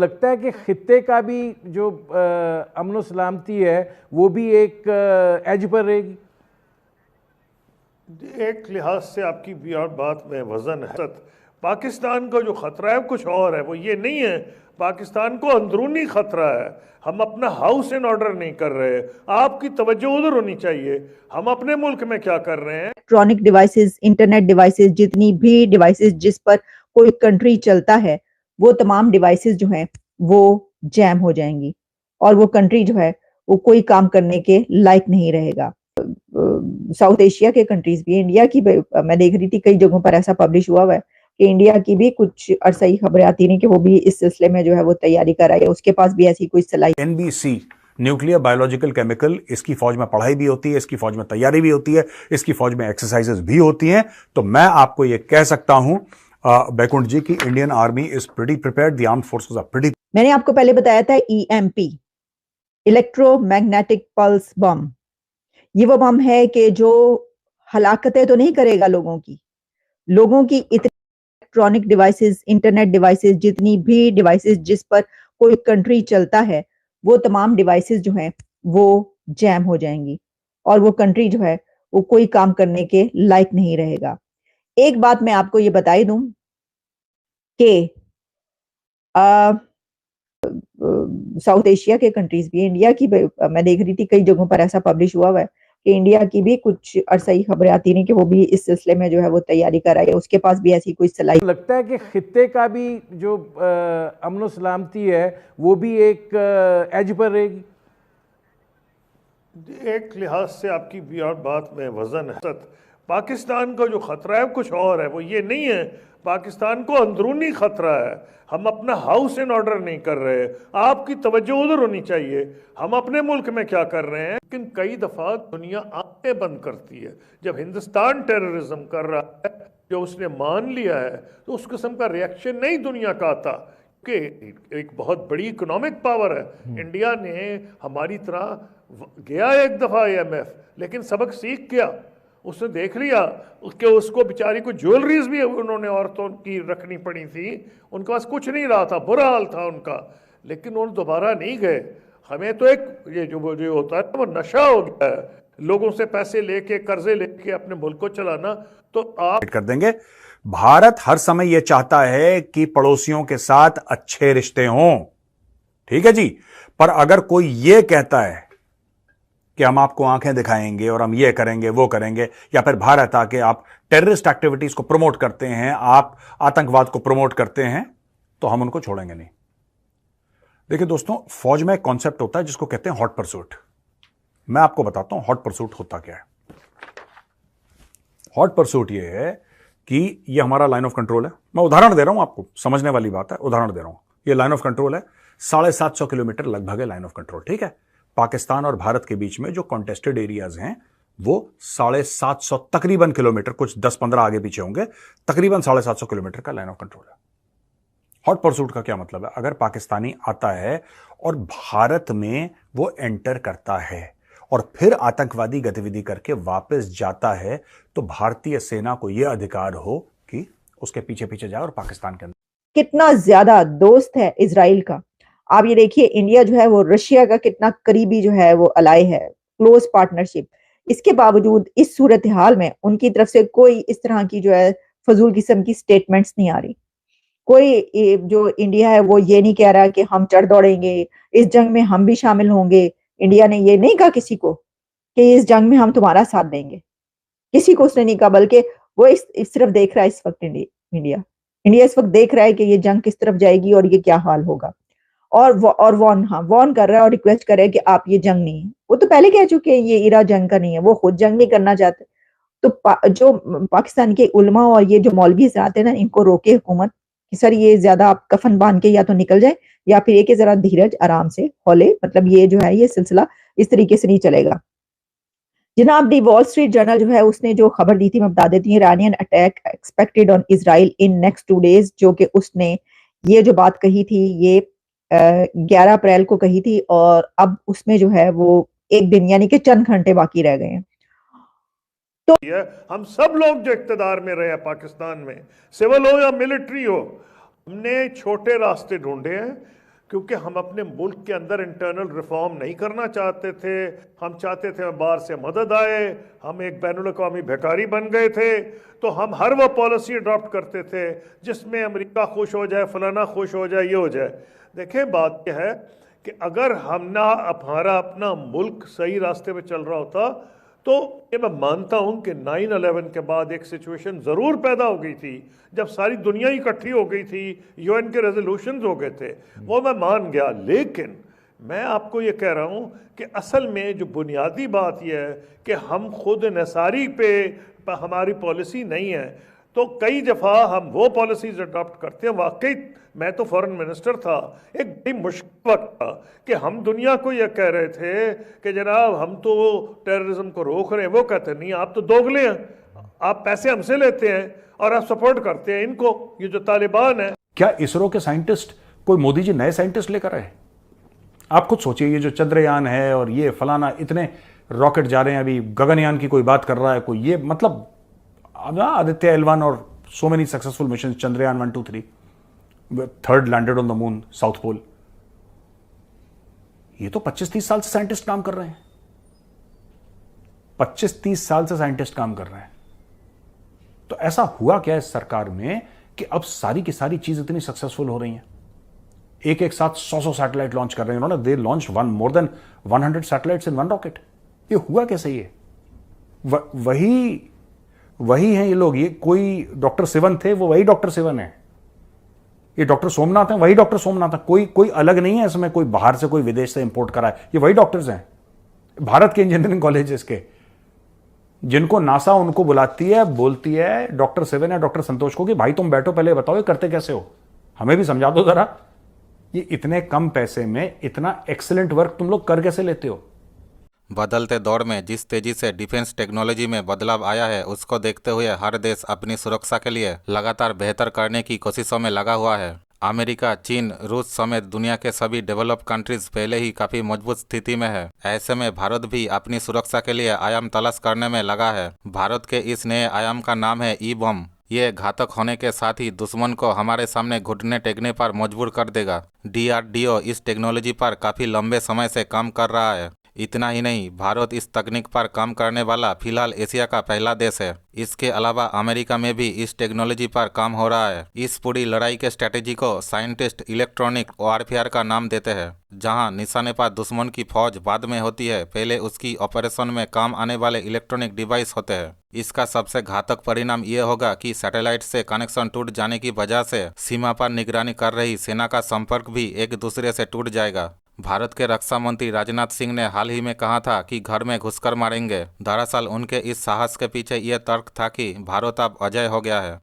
लगता है कि खित्ते का भी जो अमन सलामती है वो भी एक एज पर रहेगी। एक लिहाज से आपकी भी और बात में वजन है। पाकिस्तान का जो खतरा है कुछ और है, वो ये नहीं है। पाकिस्तान को अंदरूनी खतरा है। हम अपना हाउस इन ऑर्डर नहीं कर रहे। आपकी तवज्जो उधर होनी चाहिए, हम अपने मुल्क में क्या कर रहे हैं। इलेक्ट्रॉनिक डिवाइसेस, इंटरनेट डिवाइसेस, जितनी भी डिवाइसेस जिस पर कोई कंट्री चलता है, वो तमाम डिवाइसेस जो हैं वो जैम हो जाएंगी और वो कंट्री जो है वो कोई काम करने के लायक नहीं रहेगा। साउथ एशिया के कंट्रीज भी, इंडिया की मैं देख रही थी कई जगहों पर ऐसा पब्लिश हुआ है कि इंडिया की भी कुछ अरसा ही खबरें आती नहीं कि वो भी इस सिलसिले में जो है वो तैयारी कर रहा है, उसके पास भी ऐसी कोई सलाहियत। NBC न्यूक्लियर बायोलॉजिकल केमिकल, इसकी फौज में पढ़ाई भी होती है, इसकी फौज में तैयारी भी होती है, इसकी फौज में एक्सरसाइजेस भी होती हैं। तो मैं आपको यह कह सकता हूं बैकुंठ जी की Indian army is pretty prepared, the armed forces are pretty. मैंने आपको पहले बताया था EMP, इलेक्ट्रोमैग्नेटिक पल्स बम। ये वो बम है कि जो हलाकतें तो नहीं करेगा लोगों की इलेक्ट्रॉनिक डिवाइसेस, इंटरनेट डिवाइसेस, जितनी भी डिवाइसेस जिस पर कोई कंट्री चलता है, वो तमाम डिवाइसेस जो हैं वो जैम हो जाएंगी और वो कंट्री जो है वो कोई काम करने के लायक नहीं रहेगा। एक बात मैं आपको ये बता ही दूं कि साउथ एशिया के कंट्रीज भी, इंडिया की मैं देख रही थी कई जगहों पर ऐसा पब्लिश हुआ है कि इंडिया की भी कुछ अरसा ही खबरें आती नहीं कि वो भी इस सिलसिले में जो है वो तैयारी कर रहा है, उसके पास भी ऐसी कोई सलाहियत। लगता है कि खित्ते का भी जो अमन सलामती है वो भी एक एज पर रहेगी। एक लिहाज से आपकी भी और बात में वजन है। पाकिस्तान का जो खतरा है कुछ और है, वो ये नहीं है। पाकिस्तान को अंदरूनी खतरा है। हम अपना हाउस इन ऑर्डर नहीं कर रहे। आपकी तवज्जो उधर होनी चाहिए, हम अपने मुल्क में क्या कर रहे हैं। लेकिन कई दफा दुनिया आंखें बंद करती है। जब हिंदुस्तान टेररिज्म कर रहा है, जो उसने मान लिया है, तो उस किस्म का रिएक्शन नहीं दुनिया का आता कि एक बहुत बड़ी इकोनॉमिक पावर है। इंडिया ने हमारी तरह गया एक दफा IMF, लेकिन सबक सीख गया। उसने देख लिया उसके, उसको बेचारी को ज्वेलरीज भी उन्होंने औरतों की रखनी पड़ी थी, उनके पास कुछ नहीं रहा था, बुरा हाल था उनका, लेकिन उन्होंने दोबारा नहीं गए। हमें तो एक ये जो होता है वो नशा हो गया है, लोगों से पैसे लेके, कर्जे लेके अपने मुल्क को चलाना। तो आप कर देंगे। भारत हर समय यह चाहता है कि पड़ोसियों के साथ अच्छे रिश्ते हों, ठीक है जी। पर अगर कोई यह कहता है कि हम आपको आंखें दिखाएंगे और हम ये करेंगे वो करेंगे, या फिर भारत आके आप टेररिस्ट एक्टिविटीज को प्रमोट करते हैं, आप आतंकवाद को प्रमोट करते हैं, तो हम उनको छोड़ेंगे नहीं। देखिए दोस्तों, फौज में एक कॉन्सेप्ट होता है जिसको कहते हैं हॉट परसूट। मैं आपको बताता हूं हॉट परसूट होता क्या है। हॉट परसूट ये है कि ये हमारा लाइन ऑफ कंट्रोल है। मैं उदाहरण दे रहा हूं, आपको समझने वाली बात है, उदाहरण दे रहा हूं। ये लाइन ऑफ कंट्रोल है, 750 किलोमीटर लगभग है लाइन ऑफ कंट्रोल, ठीक है। पाकिस्तान और भारत के बीच में जो कॉन्टेस्टेड एरियाज हैं वो 750 तकरीबन किलोमीटर, कुछ 10-15 आगे पीछे होंगे, तकरीबन 750 किलोमीटर का लाइन ऑफ कंट्रोल है। हॉट परसूट का क्या मतलब है? अगर पाकिस्तानी आता है और भारत में वो एंटर करता है और फिर आतंकवादी गतिविधि करके वापस जाता है, तो भारतीय सेना को यह अधिकार हो कि उसके पीछे पीछे जाए और पाकिस्तान के अंदर। कितना ज्यादा दोस्त है इजराइल का। आप ये देखिए, इंडिया जो है वो रशिया का कितना करीबी जो है वो अलाई है, क्लोज पार्टनरशिप। इसके बावजूद इस सूरत हाल में उनकी तरफ से कोई इस तरह की जो है फजूल किस्म की स्टेटमेंट्स नहीं आ रही। कोई जो इंडिया है वो ये नहीं कह रहा कि हम चढ़ दौड़ेंगे, इस जंग में हम भी शामिल होंगे। इंडिया ने ये नहीं कहा किसी को कि इस जंग में हम तुम्हारा साथ देंगे, किसी को उसने नहीं कहा, बल्कि वो इस सिर्फ देख रहा है इस वक्त। इंडिया इस वक्त देख रहा है कि ये जंग किस तरफ जाएगी और ये क्या हाल होगा, और वॉर्न कर रहा है और रिक्वेस्ट कर रहा है कि आप ये जंग नहीं है। वो तो पहले कह चुके हैं ये इरा जंग का नहीं है, वो खुद जंग नहीं करना चाहते। तो जो पाकिस्तान के उलमा और ये जो मौलवी हजरात हैं ना, इनको रोके हुकूमत कि सर ये ज्यादा आप कफन बांध के या तो निकल जाए, या फिर ये कि जरा धीरज आराम से हौले, मतलब ये जो है ये सिलसिला इस तरीके से नहीं चलेगा। जनाब दी वॉल स्ट्रीट जर्नल जो है उसने जो खबर दी थी मैं बता देती हूँ, Iranian attack expected on Israel in next 2 days, जो कि उसने ये जो बात कही थी ये 11 अप्रैल को कही थी, और अब उसमें जो है वो एक दिन यानी कि चंद घंटे बाकी रह गए हैं। तो हम सब लोग जो इक्तदार में रहे हैं पाकिस्तान में, सिविल हो या मिलिट्री हो, हमने छोटे रास्ते ढूंढे हैं। क्योंकि हम अपने मुल्क के अंदर इंटरनल रिफॉर्म नहीं करना चाहते थे। हम चाहते थे बाहर से मदद आए, हम एक बैनुल-अक़वामी भिखारी बन गए थे। तो हम हर वो पॉलिसी अडॉप्ट करते थे जिसमें अमेरिका खुश हो जाए, फलाना खुश हो जाए, ये हो जाए। देखें, बात यह है कि अगर हमारा अपना मुल्क सही रास्ते पे चल रहा होता तो ये मैं मानता हूं कि 9/11 के बाद एक सिचुएशन ज़रूर पैदा हो गई थी जब सारी दुनिया इकट्ठी हो गई थी, यूएन के रेजोल्यूशंस हो गए थे, वो मैं मान गया। लेकिन मैं आपको ये कह रहा हूं कि असल में जो बुनियादी बात यह है कि हम खुद इंसारी पे हमारी पॉलिसी नहीं है। तो कई दफ़ा हम वो पॉलिसीज अडॉप्ट करते हैं। वाकई मैं तो फॉरेन मिनिस्टर था, एक बड़ी मुश्किल वक्त था कि हम दुनिया को ये कह रहे थे कि जनाब हम तो टेररिज्म को रोक रहे हैं। वो कहते नहीं, आप तो दोगले हैं, आप पैसे हमसे लेते हैं और आप सपोर्ट करते हैं इनको, ये जो तालिबान है। क्या इसरो के साइंटिस्ट कोई मोदी जी नए साइंटिस्ट लेकर आए? आप खुद सोचिए, ये जो चंद्रयान है और ये फलाना इतने रॉकेट जा रहे हैं, अभी गगनयान की कोई बात कर रहा है कोई, ये मतलब आदित्य L1 और so many successful mission, Chandrayaan 1, 2, 3, third landed on the moon, south pole. ये तो 25-30 साल से साइंटिस्ट काम कर रहे हैं, 25-30 साल से साइंटिस्ट काम कर रहे हैं। तो ऐसा हुआ क्या इस सरकार में कि अब सारी की सारी चीज इतनी सक्सेसफुल हो रही हैं? एक एक साथ 100 सैटेलाइट लॉन्च कर रहे हैं उन्होंने। They launch more than 100 satellites in one rocket. ये हुआ कैसे? ये वही हैं ये लोग। ये कोई डॉक्टर सिवन थे, वो वही डॉक्टर सिवन है। ये डॉक्टर सोमनाथ हैं, वही डॉक्टर सोमनाथ है। कोई अलग नहीं है इसमें, कोई बाहर से कोई विदेश से इंपोर्ट करा है। ये वही डॉक्टर्स हैं भारत के इंजीनियरिंग कॉलेजेस के, जिनको नासा उनको बुलाती है, बोलती है डॉक्टर सिवन या डॉक्टर संतोष को कि भाई तुम बैठो, पहले बताओ ये करते कैसे हो, हमें भी समझा दो जरा। ये इतने कम पैसे में इतना एक्सीलेंट वर्क तुम लोग कर कैसे लेते हो? बदलते दौर में जिस तेजी से डिफेंस टेक्नोलॉजी में बदलाव आया है, उसको देखते हुए हर देश अपनी सुरक्षा के लिए लगातार बेहतर करने की कोशिशों में लगा हुआ है। अमेरिका, चीन, रूस समेत दुनिया के सभी डेवलप कंट्रीज पहले ही काफी मजबूत स्थिति में है। ऐसे में भारत भी अपनी सुरक्षा के लिए आयाम तलाश करने में लगा है। भारत के इस नए आयाम का नाम है ई-बम। ये घातक होने के साथ ही दुश्मन को हमारे सामने घुटने टेकने पर मजबूर कर देगा। DRDO इस टेक्नोलॉजी पर काफी लंबे समय से काम कर रहा है। इतना ही नहीं, भारत इस तकनीक पर काम करने वाला फिलहाल एशिया का पहला देश है। इसके अलावा अमेरिका में भी इस टेक्नोलॉजी पर काम हो रहा है। इस पूरी लड़ाई के स्ट्रेटेजी को साइंटिस्ट इलेक्ट्रॉनिक वॉरफेयर का नाम देते हैं, जहां निशाने पर दुश्मन की फौज बाद में होती है, पहले उसकी ऑपरेशन में काम आने वाले इलेक्ट्रॉनिक डिवाइस होते हैं। इसका सबसे घातक परिणाम ये होगा कि सैटेलाइट से कनेक्शन टूट जाने की वजह से सीमा पर निगरानी कर रही सेना का संपर्क भी एक दूसरे से टूट जाएगा। भारत के रक्षा मंत्री राजनाथ सिंह ने हाल ही में कहा था कि घर में घुसकर मारेंगे। दरअसल उनके इस साहस के पीछे ये तर्क था कि भारत अब अजय हो गया है।